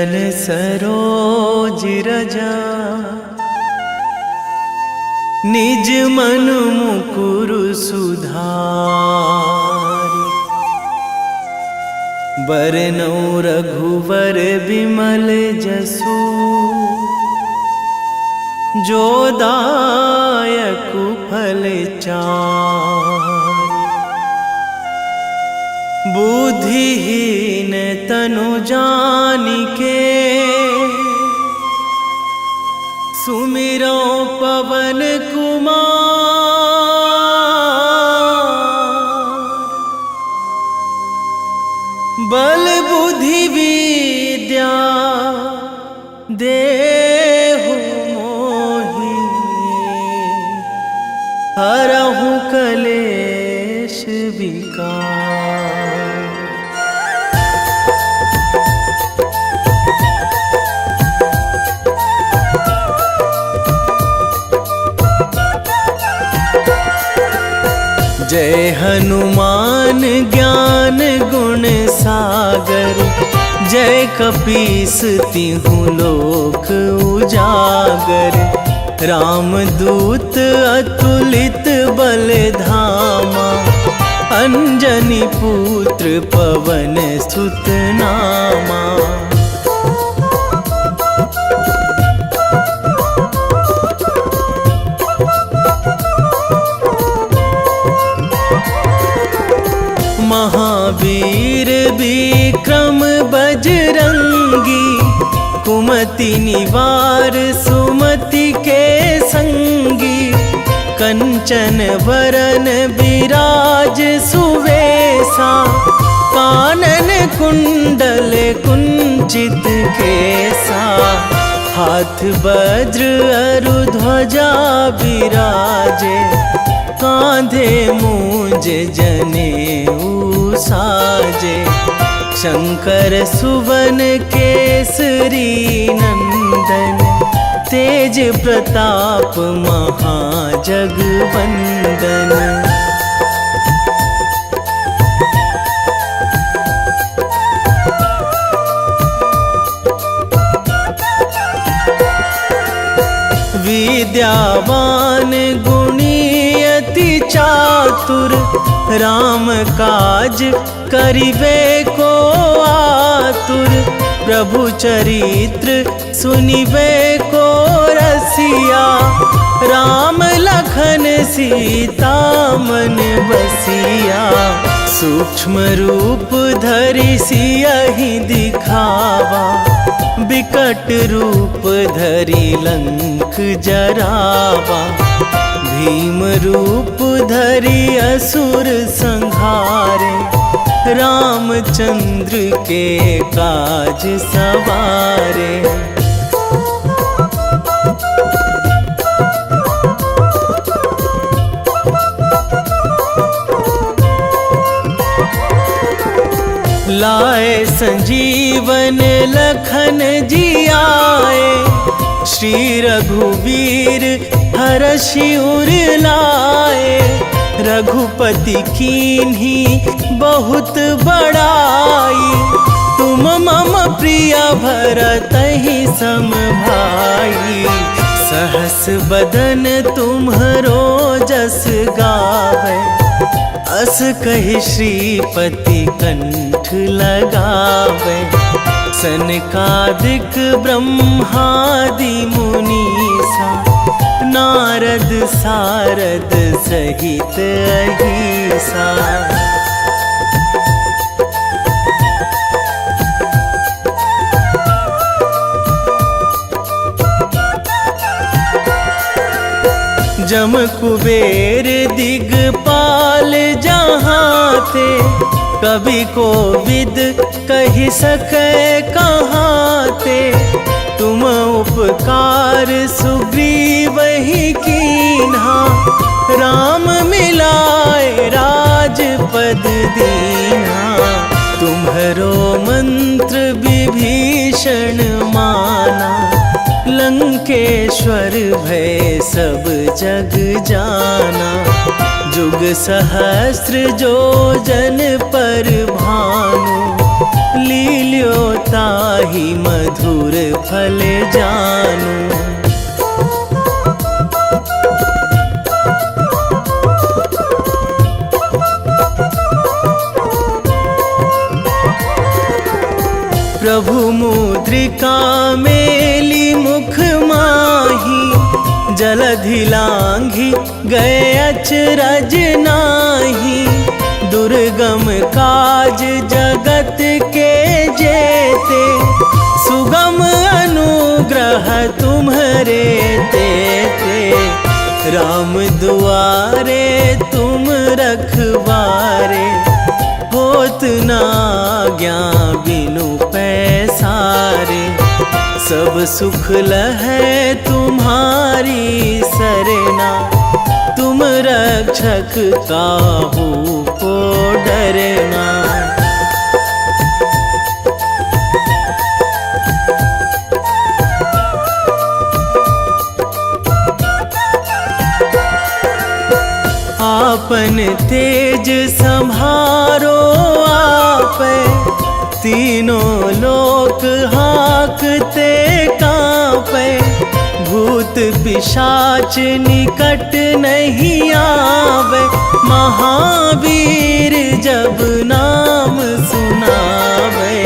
चरण सरोज रजा, निज मन मुकुर सुधारि। बरनौ रघुवर बिमल जसु, जो दायक फल चारि। बुद्धिहीन तनु जानिके, सुमिरो पवन कुमार। बल बुद्धि विद्या देहु मोहि, हरहु कलेश विकार। जय हनुमान ज्ञान गुण सागर, जय कपीस तिहुँ लोक उजागर। रामदूत अतुलित बल धामा, अंजनी पुत्र पवन सुत नामा। महावीर विक्रम बजरंगी, कुमति निवार सुमति के संगी। कंचन वरन विराज सुवेशा, कानन कुंडल कुंचित केसा। हाथ वज्र अरु ध्वजा विराजे, कांधे मूंज जनेऊ साजे। शंकर सुवन केसरी नंदन, तेज प्रताप महाजगवंदन। विद्यावान गुणी अति चातुर, राम काज करिबे को आतुर। प्रभु चरित्र सुनिबे को रसिया, राम लखन सीता मन बसिया। सूक्ष्म रूप धरि सियहि दिखावा, बिकट रूप धरि लंक जरावा। भीम रूप धरि असुर संहारे, रामचंद्र के काज सवारे। लाए संजीवन लखन जियाए, श्री रघुवीर हरषि उर लाए। रघुपति कीन्ही बहुत बड़ाई, तुम मम प्रिय भरतहि सम भाई। सहस बदन तुम्हरो जस गावै, अस कहि श्रीपति कंठ लगावै। सनकादिक ब्रह्मादि मुनीसा, नारद सारद सहित अहिसा। जम कुबेर दिगपाल जहाँ थे, कवि कोविद कहि सकै कहाँ ते। तुम उपकार सुग्रीवहि कीन्हा, राम मिलाए राजपद दीन्हा। तुम्हरो मंत्र विभीषण माना, लंकेश्वर भय सब जग जाना। जुग सहस्त्र जो जन पर भानु, लील्यो ताहि मधुर फल जानू। प्रभु मुद्रिका मेली मुख माही, जलधि लांघी गए अचरज नाही। दुर्गम काज जगत के जेते, सुगम अनुग्रह तुम्हरे तेते। राम दुआरे तुम रखवारे, होत ना आज्ञा बिनु पैसारे। सब सुख लहै तुम्हारी सरना, तुम रक्षक काहू को डरना। आपन तेज संभारो आपै, तीनों लोक हाकते कांपै। भूत पिशाच निकट नहीं आवे, महावीर जब नाम सुनावे।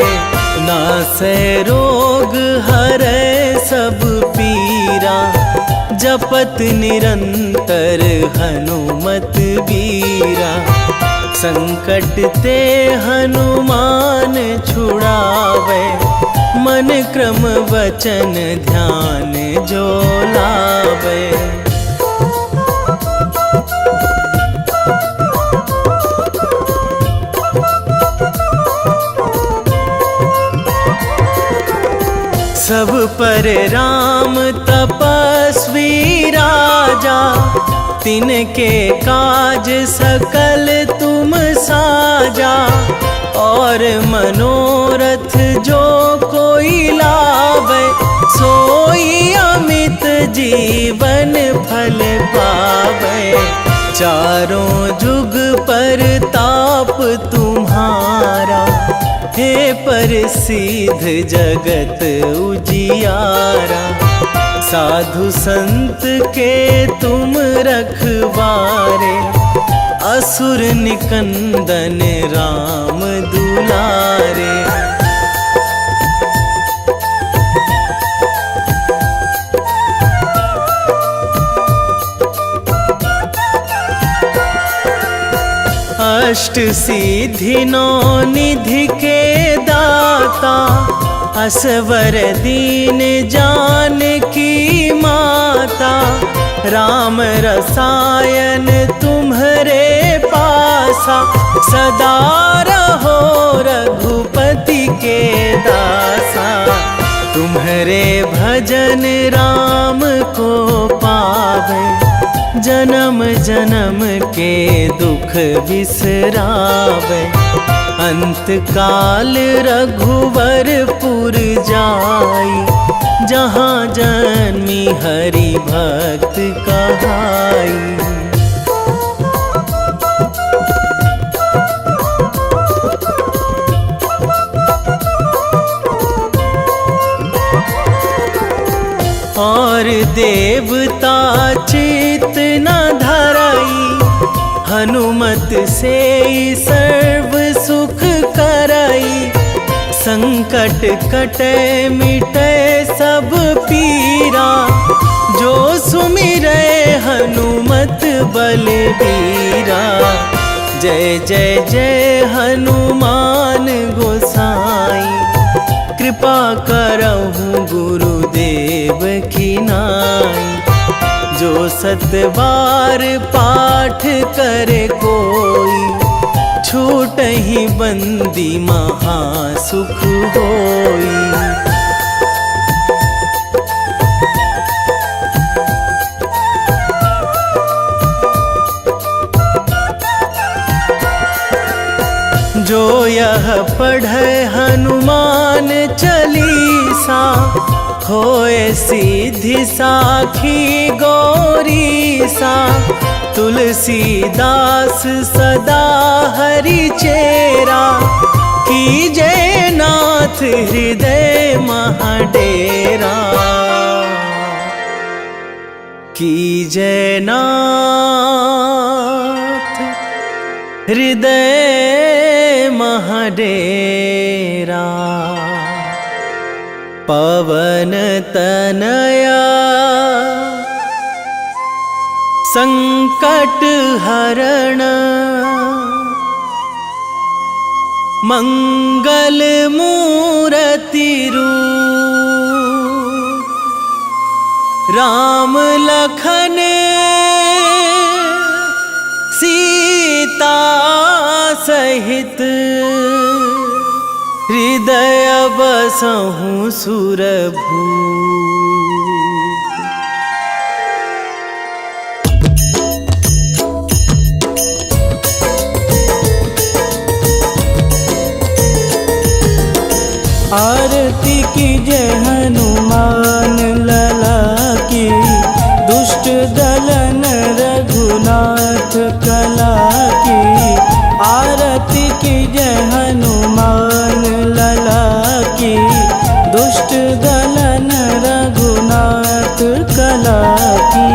नासै रोग हरै सब पीरा, जपत निरंतर हनुमत बीरा। संकट ते हनुमान छुड़ावे, मन क्रम वचन ध्यान जो लावे। सब पर राम तपस्वी राजा, तिनके काज सकल तुम साजा। और मनोरथ जो कोई लावे, सोई अमित जीवन फल पावे। चारों जुग पर ताप तुम्हारा, हे प्रसिद्ध जगत उजियारा। साधु संत के तुम रखवारे, असुर निकंदन राम दुलारे। अष्ट सिद्धि नौ निधि के दाता, असवर दीन जानकी माता। राम रसायन तुम्हरे पासा, सदा रहो रघुपति के दासा। तुम्हरे भजन राम को पावे, जन्म जन्म के दुख बिसरावे। अंत काल रघुवरपुर जाई, जहाँ जन्मी हरि भक्त कहाई। और देवता चित न धराई, हनुमत से सर्व सुख कराई। संकट कटे मिटे सब पीरा, जो सुमिरै हनुमत बलबीरा। जय जय जय हनुमान गोसाई, कृपा करहु गुरुदेव की नाई। जो सतबार पाठ करे कोई, छूटहि बंदी महासुख होई। जो यह पढ़े हनुमान चालीसा, होए सीधी साखी गौरीसा। तुलसीदास सदा हरि चेरा, कीजे नाथ हृदय महाडेरा, कीजे नाथ हृदय महाडेरा। पवन तनया संकट हरण, मंगल मूर्ति रूप, राम लखन सीता सहित, हृदय बसहु सुरभूप। आरती कीजय हनुमान लला की, दुष्ट दलन रघुनाथ कला की। आरती कीजय हनुमान लला की, दुष्ट दलन रघुनाथ कला की।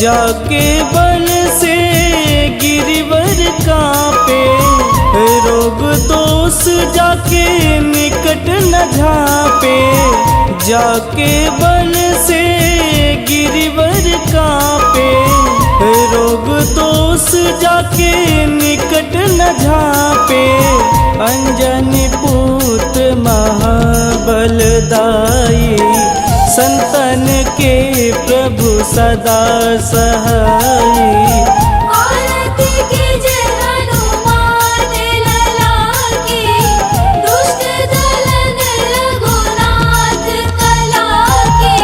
जाके बल से गिरिवर कांपे, रोग दोष जाके निकट न झांपे। जाके बल से गिरिवर कांपे, रोग दोष जाके निकट न झांपे। अंजनी पुत्र महाबलदाई, संतन के प्रभु सदा सहाई। आरती कीजय हनुमान लला की, दुष्ट दलन रघुनाथ कला की।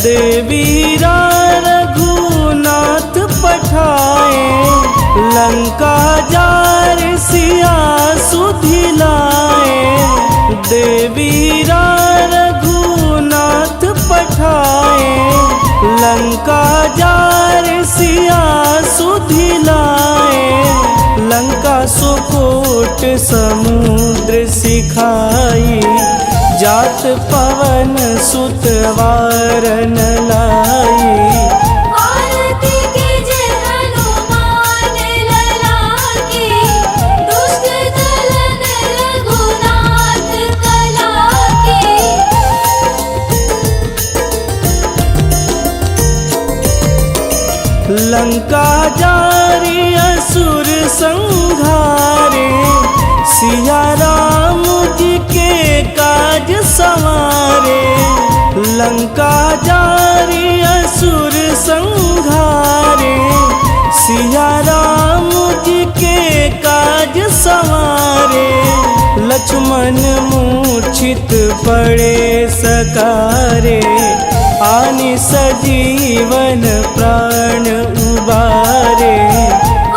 देवीरा रघुनाथ पठाए, लंका जार सिया सुधिलाए। देवीरा रघुनाथ पठाए, लंका जार सिया सुधिलाए। लंका सुकोट समुद्र सिखाई, जात पवन सुत वारन लाई। आरती कीजय हनुमान लला की, दुष्ट दलन रघुनाथ कला की। लंका जारी असुर संहारे, सिया राम जी के काज संवारे। लंका जारी असुर संहारे, सिया राम जी के काज संवारे। लक्ष्मण मूर्छित पड़े सकारे, आनि सजीवन प्राण उबारे।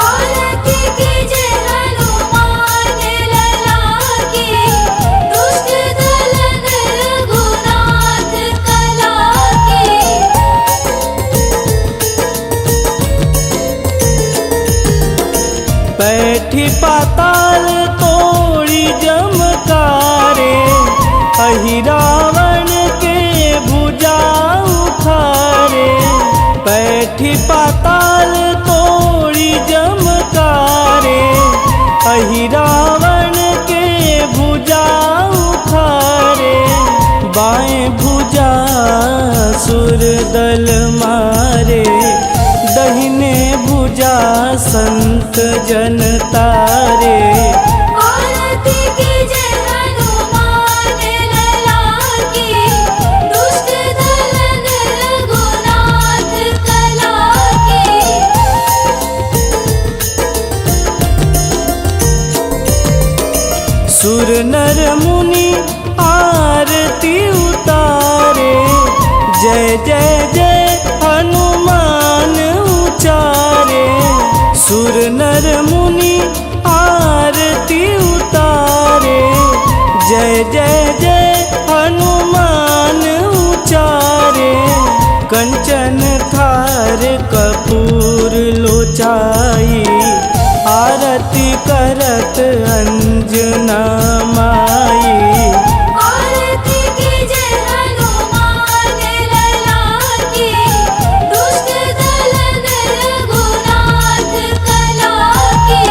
आरती कीजय हनुमान लला की, दुष्ट दलन रघुनाथ कला की। बैठी पाताल तोड़ी जमकारे, अहि रावण के भुजा उखारे। बैठी पाताल तोड़ी जमकारे, अहि रावण के भुजा उखारे। बाएं भुजा सुर दल मारे, दहिने भुजा संत जन तारे। आरती कीजय हनुमान लला की, दुष्ट दलन रघुनाथ कला की। सुर नर मुनि आरती उतारे, जय जय जय हनुमान सुर नर मुनि आरती उतारे, जय जय जय हनुमान उचारे। कंचन थार कपूर लोचाई, आरती करत अंजना माई। आरती कीजे हनुमान लला की, दुष्ट दलन रघुनाथ कला की।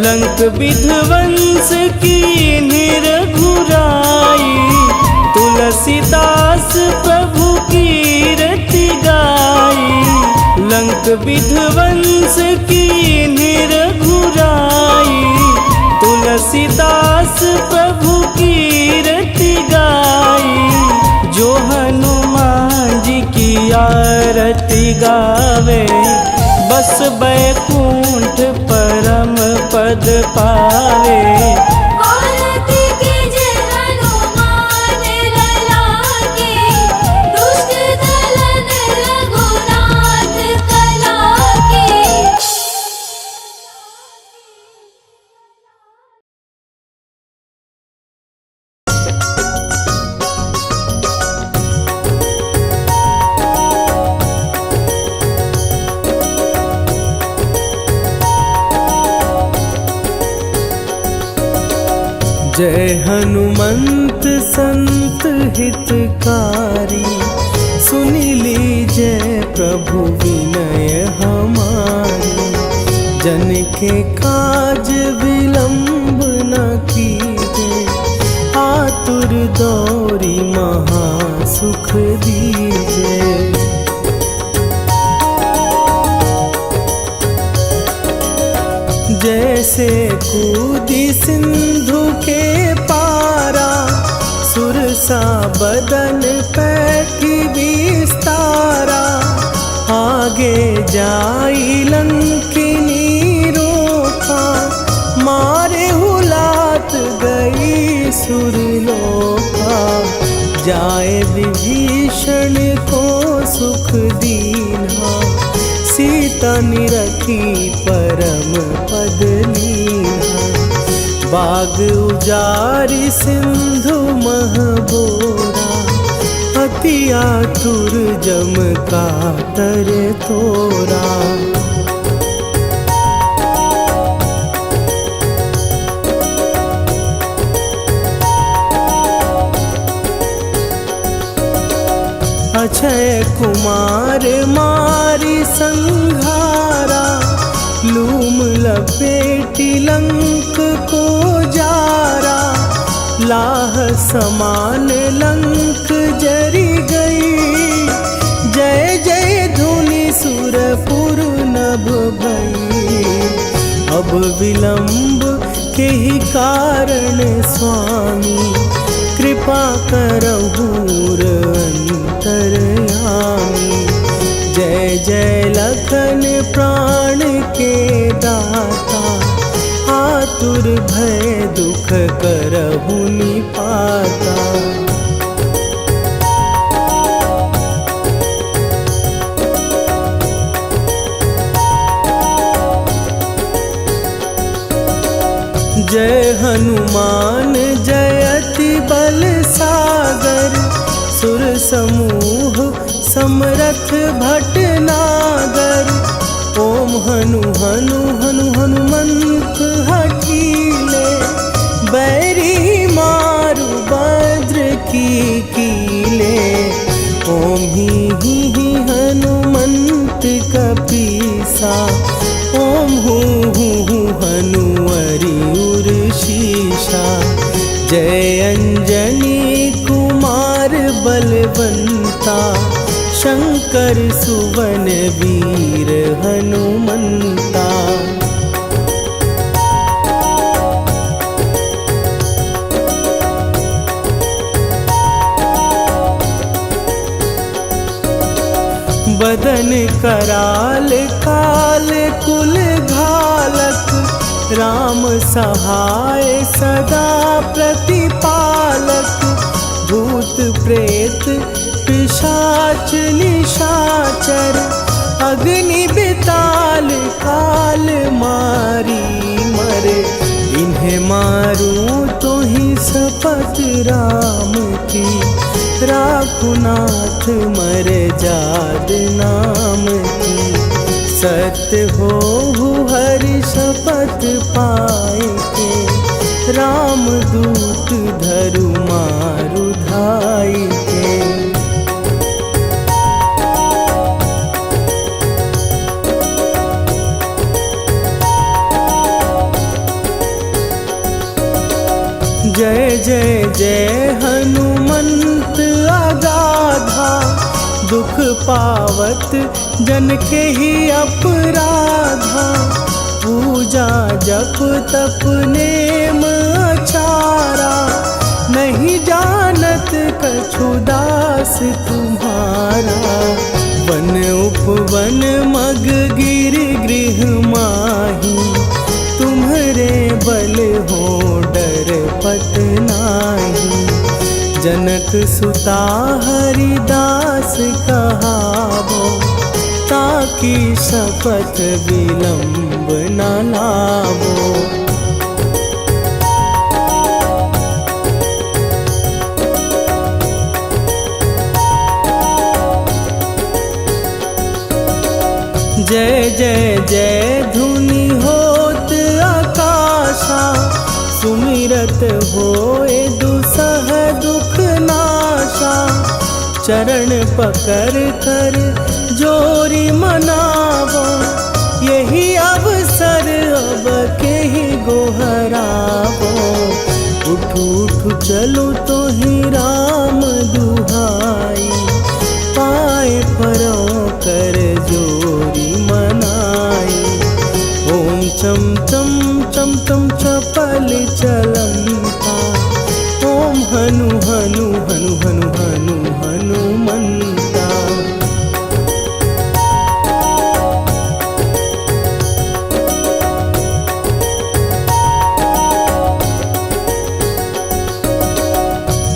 लंक विध्वंस की निरघुराई, तुलसीदास प्रभु कीरति गाई। लंक विध्वंस की निरघुराई, तुलसीदास प्रभु कीरति गाई। जो हनुमान जी की आरती गावे, बस बैकुंठ परम पद पावे। आरती कीजे हनुमान लला की, दुष्ट दलन रघुनाथ कला की। जय हनुमंत संत हितकारी, सुनि लीजय प्रभु विनय हमारी। जन के काज विलंब न कीजे, आतुर दौरी महासुख दीजे। जैसे कूदी सिंधु के पारा, सुरसा बदन पैठी विस्तारा। आगे जाई लंकिनी रोका, मारे हुलात गई सुरलोका। जाए विभीषण को सुख दीना, सीता निरखी परम पद लीना। बाग उजारि सिंधु महबोरा, अति आतुर जम कातर तोरा। अक्षय कुमार मारी संघारा, लूम लपेटी लंक को जारा। लाह समान लंक जरी गई, जय जय धुनि सुरपुर नभ भई। अब विलंब के ही कारण स्वामी, कृपा करहु अंतरयामी। जय जय लखन प्राण के दाता, आतुर भय दुख करहु निपाता। जय हनुमान जयति बल सागर, सुर समूह समरथ भटनागर। ओम हनु हनु हनु हनुमंत हठीले, बैरी मारु भद्र की कीले। ओम ही हनुमंत कपीसा, ओम हूँ हनुअरि उर शीशा। जय अंजनी कुमार बलवंता, शंकर सुवन वीर हनुमंता। बदन कराल काल कुल घालक, राम सहाय सदा प्रतिपालक। भूत प्रेत पिशाच पिशाच निशाचर अग्नि बिताल काल मारी मरे। इन्हें मारूं तो ही शपथ राम की, राखुनाथ मर जाद नाम की। सत्य हो हरि शपथ पाए के, राम दूत धरु मारु धाई के। जय जय जय हनुमंत अगाधा, दुख पावत जन के ही अपराधा। पूजा जप तप नेम अचारा, नहीं जानत कछु दास तुम्हारा। वन उपवन मग गिर गृह माही, तुम्हारे बल हो डर पत नाही। जनक सुता हरिदास कहावो, ताकि शपथ विलंब न लावो। जय जय जय धुनि होत आकाशा, सुमिरत होए दुसह दुख नाशा। चरण पकड़ कर जोरी मनावो, यही अवसर अब के ही गोहरावो। उठ उठ चलो तो ही राम दुहाई, पाए परो कर जोरी मनाई। ओम चम चम चम चम चपल चलंता, ओम हनु हनु हनु हनु हनु हनुमंता।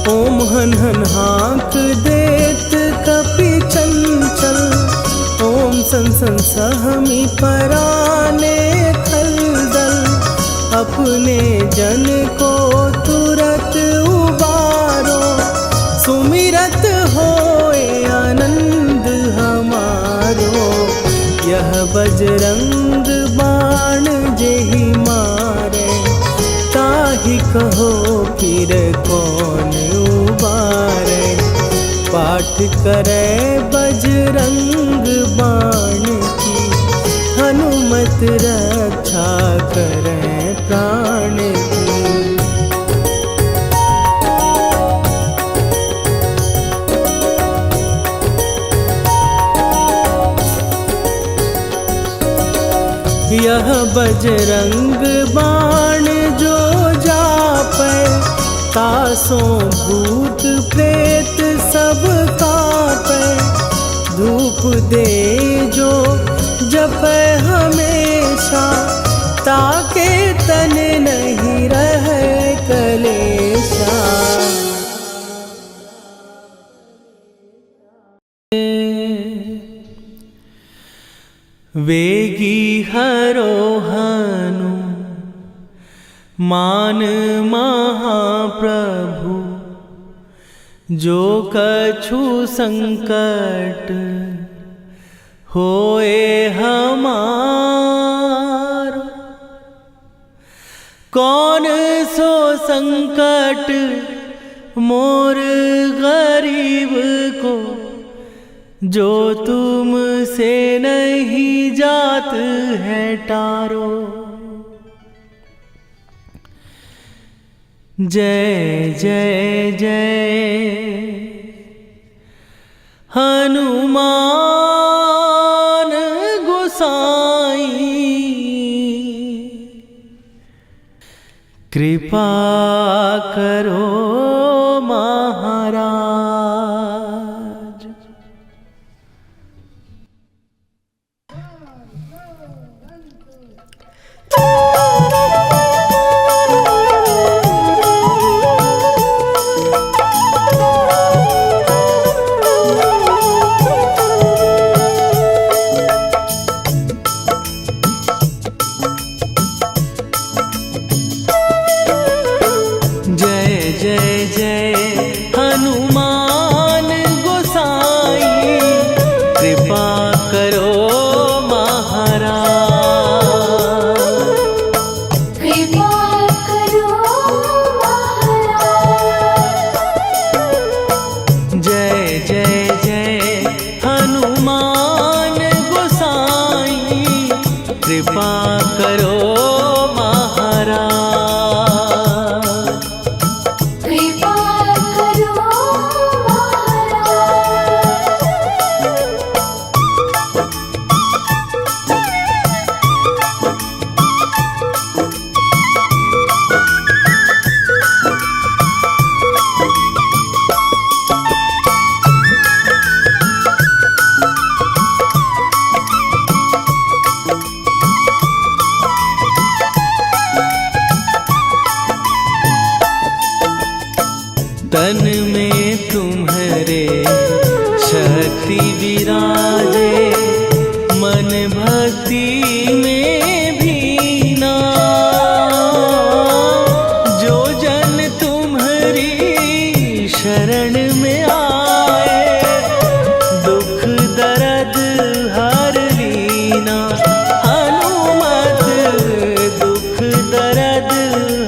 ओम हन हन हाँक देत कपि चंचल, ओम सन सन सहमी पराने खलदल। अपने जन को तुरत उबारो, सुमिरत होए आनंद हमारो। यह बजरंग बाण जेहि मारे, ताहि कहो फिर कौन उबारे। पाठ करे बजरंग बाण की, हनुमत रक्षा करे प्राण की। यह बजरंग बाण जो जापै, तासों भूत प्रेत सब कापै। धूप दे जो जपै हमेशा, ताके तन नहीं रहे कलेशा। वेगी हरोहनु मान महाप्रभु, जो कछु संकट होए हमारो। कौन सो संकट मोर गरीब को, जो तुम से नहीं जात है टारो। जय जय जय हनुमान गोसाई, कृपा करो महाराज। करो महाराज। कृपा करो महाराज। जय जय जय हनुमान गोसाई, कृपा करो महाराज। कृपा करो तन में तुम्हारे शक्ति विराजे, मन भक्ति में भीना। जो जन तुम्हारी शरण में आए, दुख दर्द हर लीना। हनुमत दुख दर्द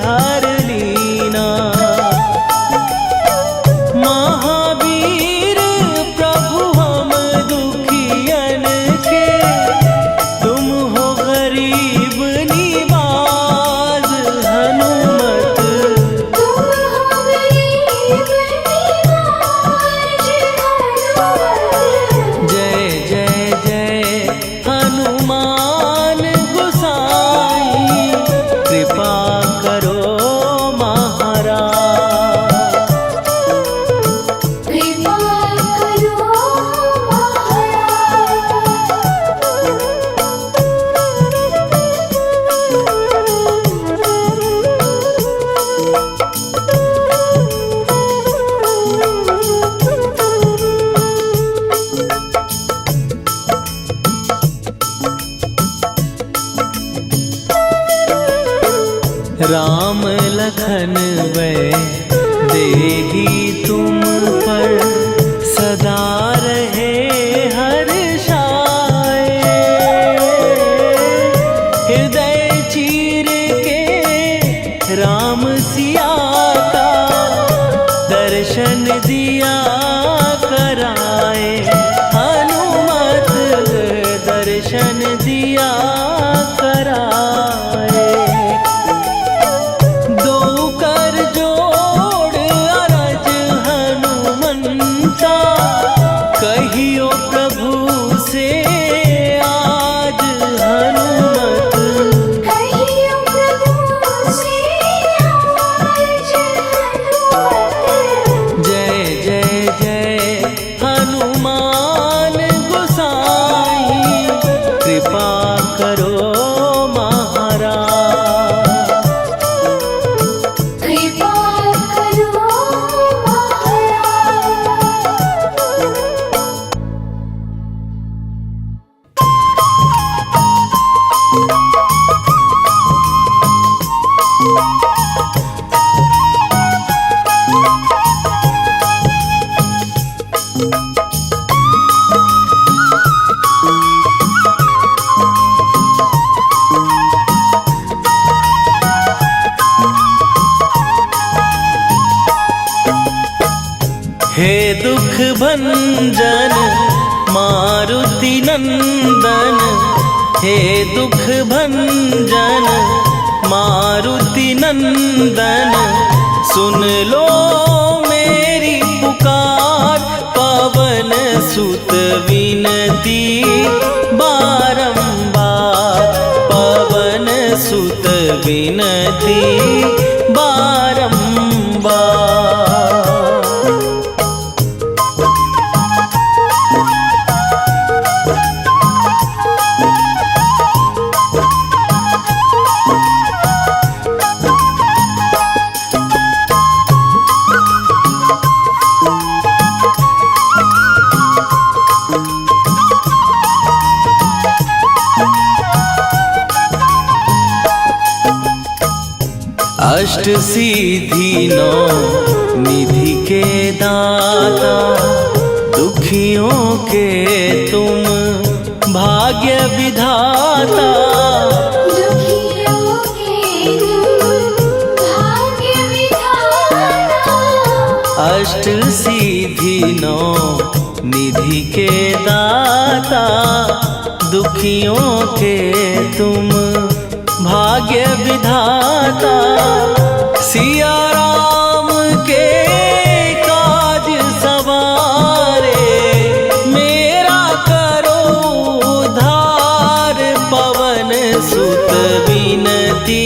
हर लीना। महावीर प्रभु हम दुखियन के, तुम हो गरीब निवाज। हनुमत तुम हो गरीब निवाज। जय जय जय हनुमान गोसाई, कृपा करो महाराज। कृपा करो राम लखन वै देही तुम पर, सदा रहे हर्षाए। हृदय चीर के राम सिया का, दर्शन दिया कराए। हनुमत दर्शन दिया कराए। दो कर जोड़ अरज हनुमंता, कहियो प्रभु से आज। हनुमत कहियो प्रभु से आज। जय जय जय हनुमान गोसाई, कृपा करो महाराज। कृपा करो हे दुख भंजन मारुति नंदन, हे दुख भंजन मारुति नंदन। सुन लो मेरी पुकार, पवन सुत विनती बारंबार। पवन सुत विनती बारंबार। अष्ट सिद्धि नौ निधि के दाता, दुखियों के तुम विधाता दुखियों के तुम भाग्य विधाता अष्ट सिद्धि नौ निधि के दाता दुखियों के तुम भाग्य विधाता सिया राम के काज सवारे मेरा करो उद्धार पवन सुत विनती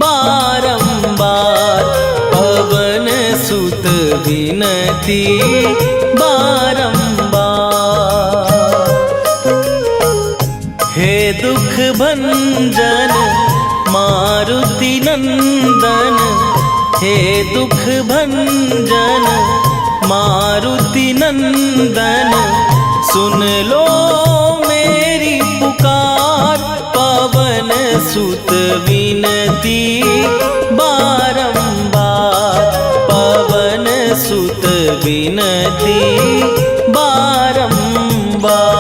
बारंबार पवन सुत विनती बारंबार हे दुख भंजन मारुति नंदन हे दुख भंजन मारुति नंदन सुन लो मेरी पुकार पवन सुत विनती बारंबार पवन सुत विनती बारंबार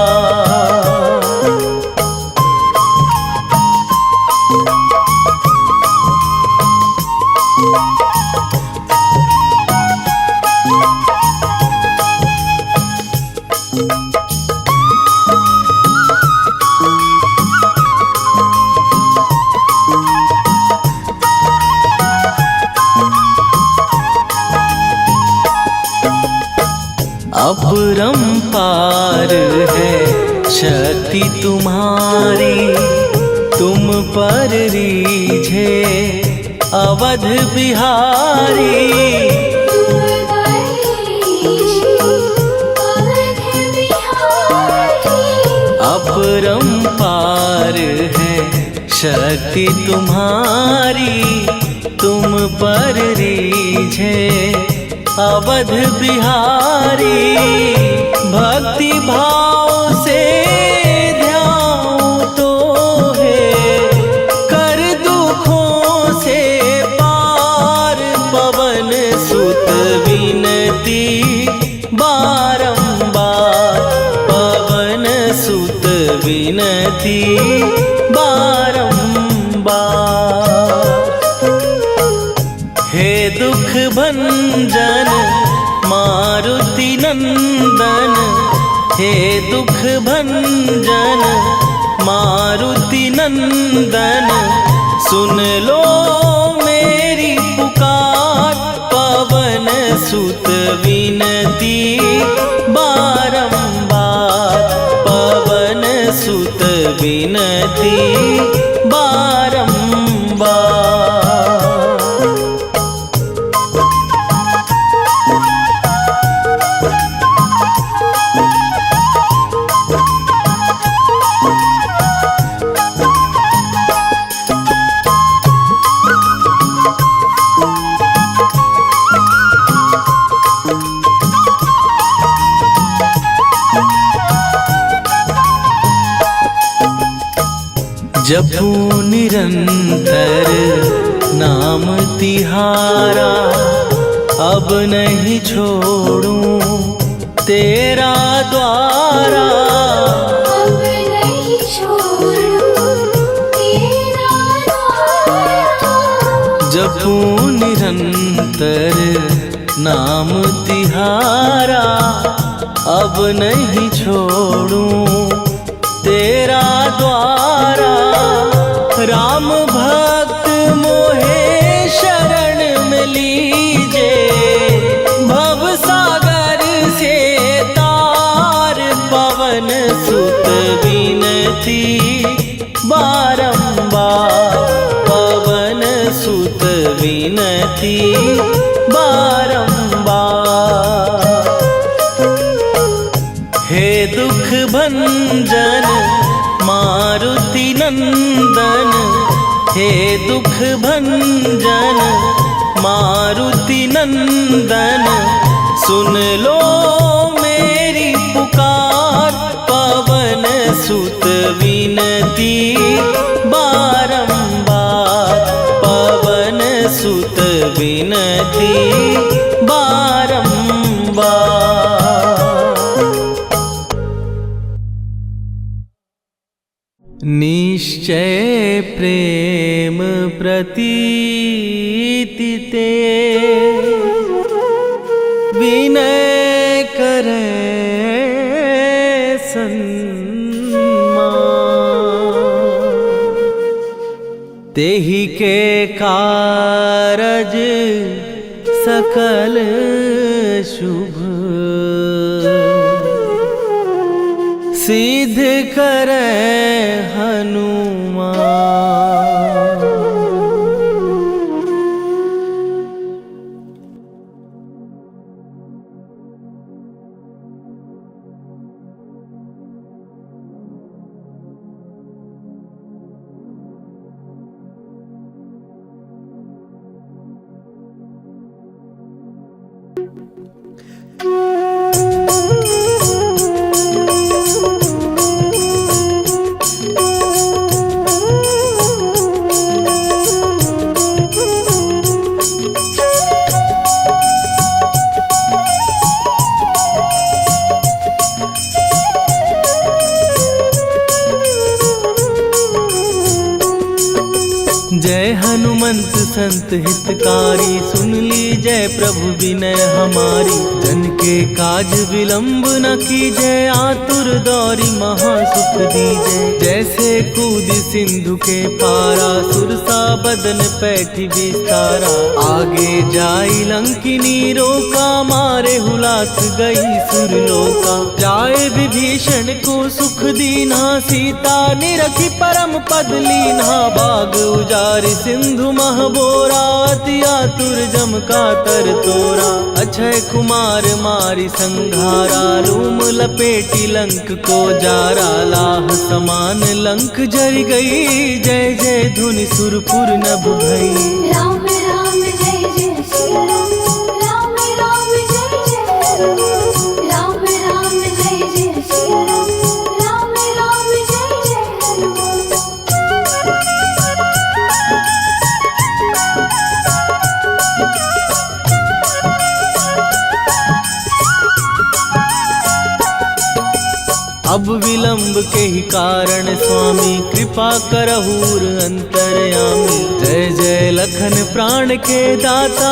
अपरंपार है शक्ति तुम्हारी तुम पर रीझे अवध बिहारी तुम बरीशी अवध बिहारी अपरंपार है शक्ति तुम्हारी तुम पर रीझे अवध बिहारी भक्ति भाव से ध्याऊं तो है कर दुखों से पार पवन सुत विनती बारंबार पवन सुत विनती बारंबार हे दुख भंजन मारुति नंदन हे दुख भंजन मारुति नंदन सुन लो मेरी पुकार पवन सुत विनती बारंबार पवन सुत विनती बारंबार जपू निरंतर नाम तिहारा अब नहीं छोड़ूं तेरा द्वारा अब नहीं छोड़ूं तेरा द्वारा जपू निरंतर नाम तिहारा अब नहीं छोड़ूं तेरा द्वारा राम भक्त मोहे शरण में लीजे भव सागर से तार पवन सुत विनती बारंबार पवन सुत विनती बारंबार हे दुख भंजन मारुति नंदन हे दुख भंजन मारुति नंदन सुन लो मेरी पुकार पवन सुत विनती बारंबार पवन सुत विनती बारंबार। निश्चय प्रेम प्रतीति ते विनय करे सन्मान। तेहि के कारज सकल शुभ सिद्ध करे हनुमान। जय हनुमंत संत हितकारी, सुन ली जय प्रभु विनय हमारी। जन के काज विलंब न कीजय, आतुर दौरी महासुख दीजय। जैसे कूद सिंधु के पारा, सुरसा बदन पैठी विस्तारा। आगे जाई लंकिनी रोका, मारे हुलाक गई सुरलोका। जाए विभीषण को सुख दीना, सीता निरखी परम पद लीना। बाग उजारि सिंधु महबोरा, अति आतुर जम का तर तोरा। अक्षय कुमार मारी संघारा, रूम लपेटी लंक को जारा। लाह समान लंक जर गई, जय जय धुनि सुरपुर नभ भई। राम राम जय जय सिया राम, राम राम जय जय हनुमान। राम राम जय जय सिया राम, राम राम जय जय हनुमान। अब विलंब के ही कारण स्वामी, कृपा करहूर अंतरयामी। जय जय लखन प्राण के दाता,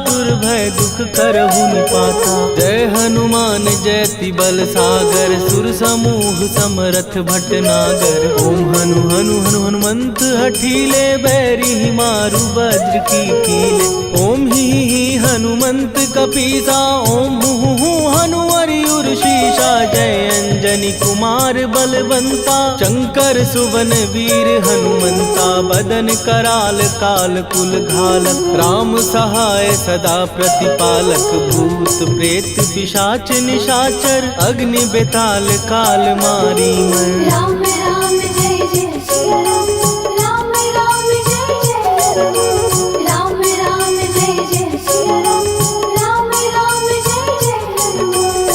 दुर्भय दुख करहु निपाता। जय हनुमान जयति बल सागर, सुर समूह समरथ भटनागर। ओम हनु हनु हनु हनुमंत हठीले, बैरी मारु वज्र की कीले। ओम ही हनुमंत कपीसा, ओम हु हनुमरि उर्शीसा। जय अंजनी कुमार बलवंता, शंकर सुवन वीर हनुमंता। बदन कराल काल कुल घालक, राम सहाय सदा प्रतिपालक। भूत प्रेत पिशाच निशाचर, अग्नि बेताल काल मारी मर। राम राम जय जय सिया राम, राम राम जय जय हनुमान। राम राम जय जय सिया राम, राम राम जय जय हनुमान।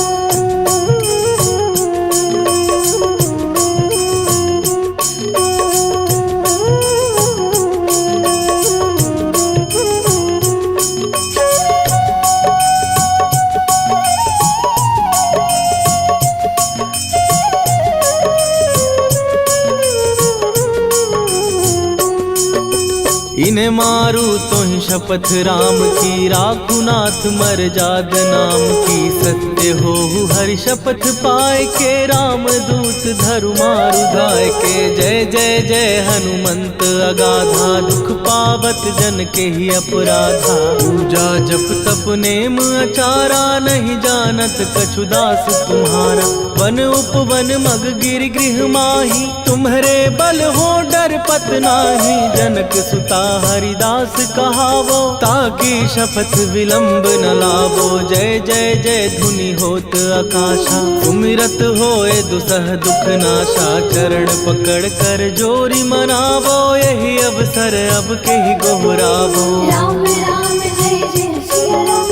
इन्हें मारू तो ही शपथ राम की, राखू नाथ मर जाग नाम की। सत्य हो हरि शपथ पाए के, राम दूत धरु मारु धाय के। जय जय जय हनुमंत अगाधा, दुख पावत जन के ही अपराधा। पूजा जप तप नेम अचारा, नहीं जानत कछु दास तुम्हारा। वन उपवन मग गिर गृह माही, तुम्हरे बल हो डर पत नाही। जनक सुता हरिदास कहावो, ताकि शपथ विलंब न लावो। जय जय जय धुनि होत आकाशा, सुमिरत होए दुसह दुख नाशा। चरण पकड़ कर जोरी मनावो, यही अवसर अब के ही गोहरावो। राम राम जय जय सिया राम,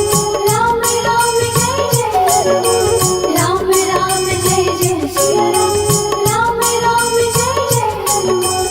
राम राम जय जय हनुमान। राम राम जय जय सिया राम, राम राम जय जय हनुमान।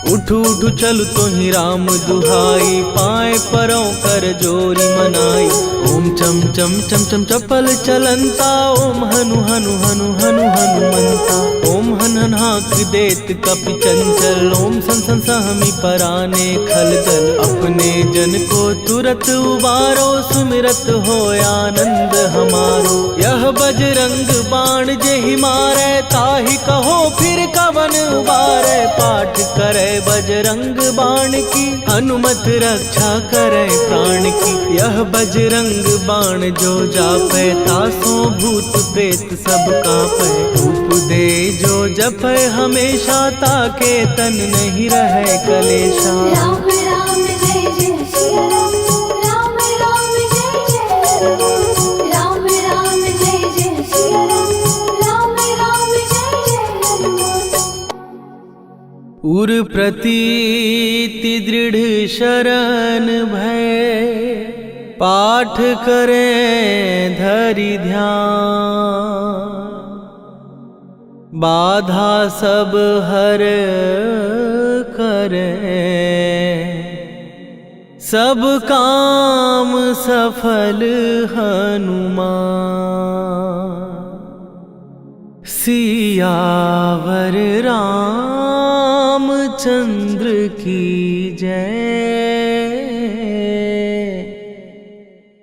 उठ उठ उठु चलु तोहि राम दुहाई, पाए परों कर जोरी मनाई। ओम चम चम चम चम चपल चलंता, ओम हनु हनु हनु हनु हनुमंता। ओम हन हन हाक देत कपि चंचल, ओम सन सन सहमी पराने खलदल। अपने जन को तुरत उबारो, सुमिरत हो आनंद हमारो। यह बजरंग बाण जेहि मारै, ताहि कहो फिर कवन उबारै। पाठ करे बजरंग बाण की, हनुमत रक्षा करे प्राण की। यह बजरंग बाण जो जापै, तासो भूत प्रेत सब कांपै। धूप दे जो जपै हमेशा, ताके तन नहीं रहे कलेशा। राम राम जय जय सिया राम, राम राम जय जय राम। राम राम जय जय सिया राम, राम राम जय जय राम। उर प्रतीति दृढ़ शरण भय, पाठ करें धरि ध्यान। बाधा सब हर करें, सब काम सफल हनुमान। सियावर रामचंद्र की जय।